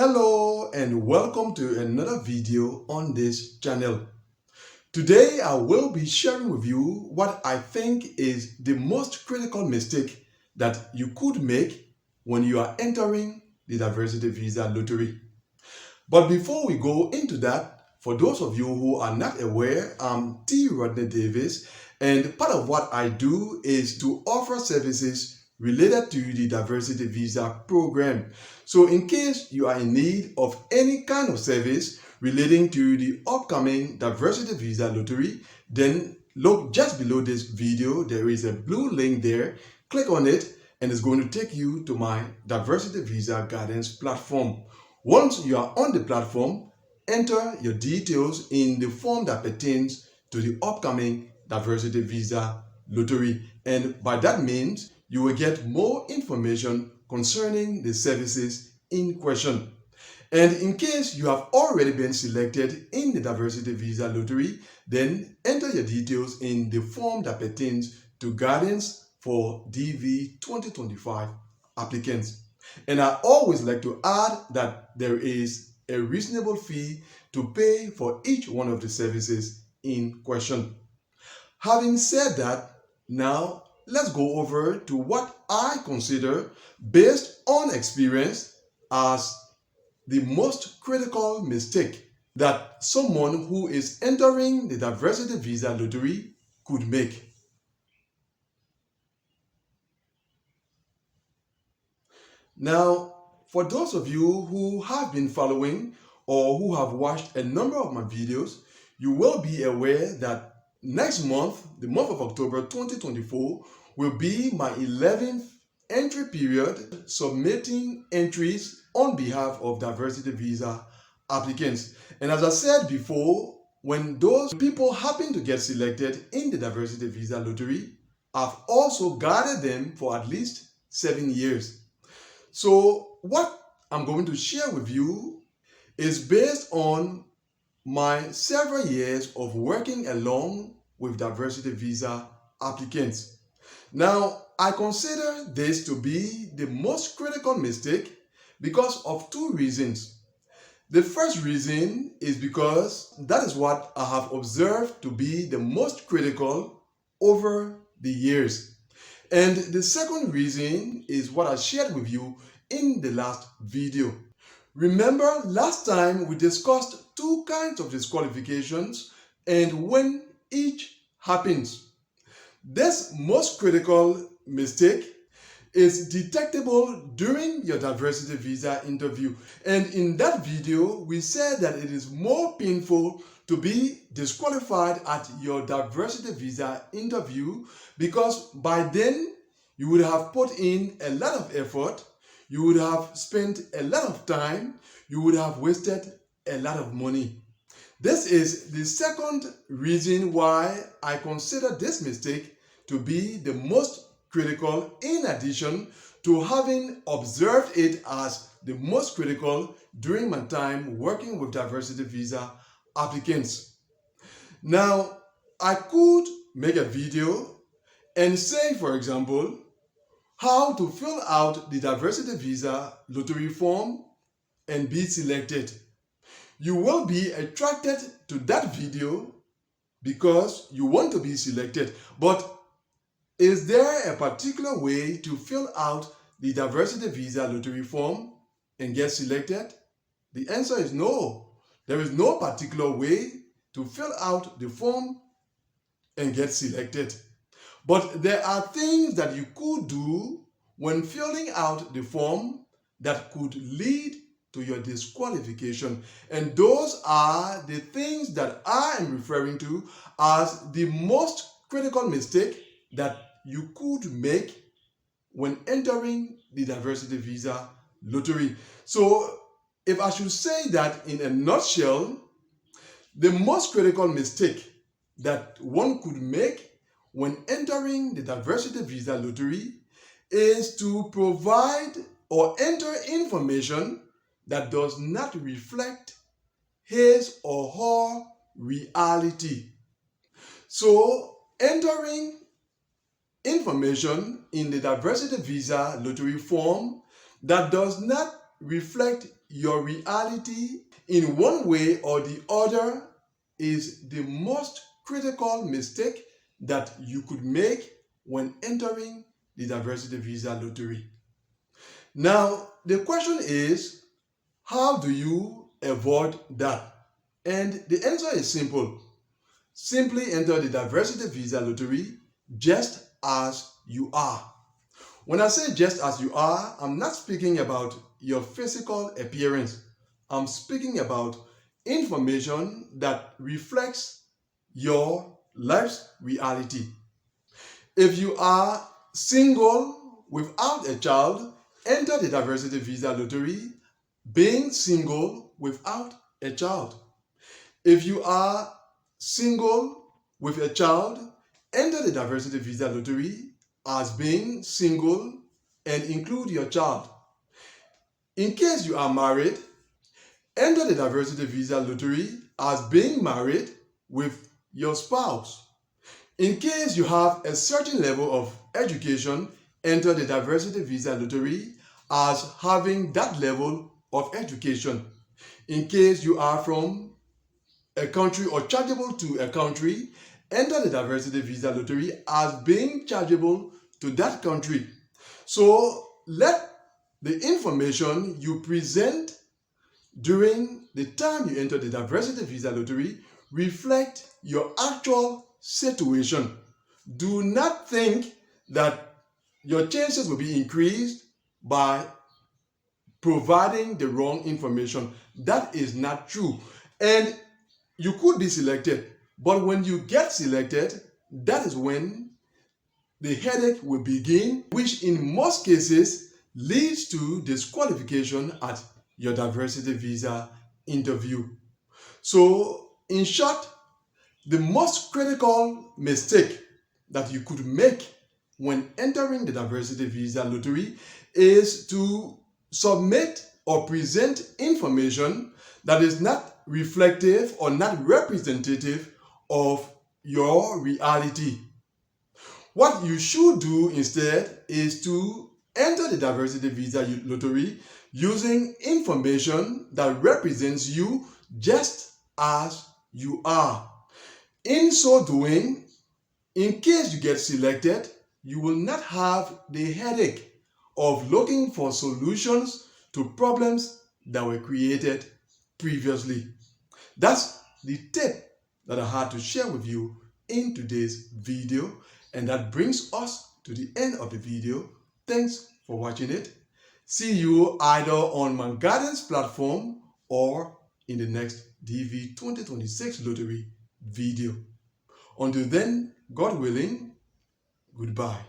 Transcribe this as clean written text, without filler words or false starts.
Hello and welcome to another video on this channel. Today I will be sharing with you what I think is the most critical mistake that you could make when you are entering the diversity visa lottery. But before we go into that, for those of you who are not aware, I'm T. Rodney Davis, and part of what I do is to offer services related to the diversity visa program. So in case you are in need of any kind of service relating to the upcoming diversity visa lottery, then look just below this video. There is a blue link there. Click on it and it's going to take you to my diversity visa guidance platform. Once you are on the platform, enter your details in the form that pertains to the upcoming diversity visa lottery, and by that means you will get more information concerning the services in question. And in case you have already been selected in the diversity visa lottery, then enter your details in the form that pertains to guidance for DV 2025 applicants. And I always like to add that there is a reasonable fee to pay for each one of the services in question. Having said that, now let's go over to what I consider, based on experience, as the most critical mistake that someone who is entering the diversity visa lottery could make. Now, for those of you who have been following or who have watched a number of my videos, you will be aware that next month, the month of October 2024, will be my 11th entry period submitting entries on behalf of diversity visa applicants. And as I said before, when those people happen to get selected in the diversity visa lottery, I've also guided them for at least 7 years. So what I'm going to share with you is based on my several years of working along with diversity visa applicants. Now, I consider this to be the most critical mistake because of two reasons. The first reason is because that is what I have observed to be the most critical over the years. And the second reason is what I shared with you in the last video. Remember, last time we discussed two kinds of disqualifications and when each happens. This most critical mistake is detectable during your diversity visa interview. And in that video, we said that it is more painful to be disqualified at your diversity visa interview because by then you would have put in a lot of effort, you would have spent a lot of time, you would have wasted a lot of money. This is the second reason why I consider this mistake to be the most critical, in addition to having observed it as the most critical during my time working with diversity visa applicants. Now, I could make a video and say, for example, how to fill out the diversity visa lottery form and be selected. You will be attracted to that video because you want to be selected. But is there a particular way to fill out the diversity visa lottery form and get selected? The answer is no. There is no particular way to fill out the form and get selected. But there are things that you could do when filling out the form that could lead to your disqualification. And those are the things that I am referring to as the most critical mistake that you could make when entering the diversity visa lottery. So if I should say that in a nutshell, the most critical mistake that one could make when entering the diversity visa lottery is to provide or enter information that does not reflect his or her reality. So entering information in the diversity visa lottery form that does not reflect your reality in one way or the other is the most critical mistake that you could make when entering the diversity visa lottery. Now, the question is, how do you avoid that? And the answer is simple. Simply enter the diversity visa lottery just as you are. When I say just as you are, I'm not speaking about your physical appearance. I'm speaking about information that reflects your life's reality. If you are single without a child, enter the diversity visa lottery being single without a child. If you are single with a child, enter the diversity visa lottery as being single and include your child. In case you are married, enter the diversity visa lottery as being married with your spouse. In case you have a certain level of education, enter the diversity visa lottery as having that level of education. In case you are from a country or chargeable to a country, enter the diversity visa lottery as being chargeable to that country. So let the information you present during the time you enter the diversity visa lottery reflect your actual situation. Do not think that your chances will be increased by providing the wrong information. That is not true. And you could be selected, but when you get selected, that is when the headache will begin, which in most cases leads to disqualification at your diversity visa interview. So, in short, the most critical mistake that you could make when entering the diversity visa lottery is to submit or present information that is not reflective or not representative of your reality. What you should do instead is to enter the diversity visa lottery using information that represents you just as you are. In so doing, in case you get selected, you will not have the headache of looking for solutions to problems that were created previously. That's the tip that I had to share with you in today's video, and that brings us to the end of the video. Thanks for watching it. See you either on my guidance platform or in the next DV 2026 lottery video. Until then, God willing, goodbye.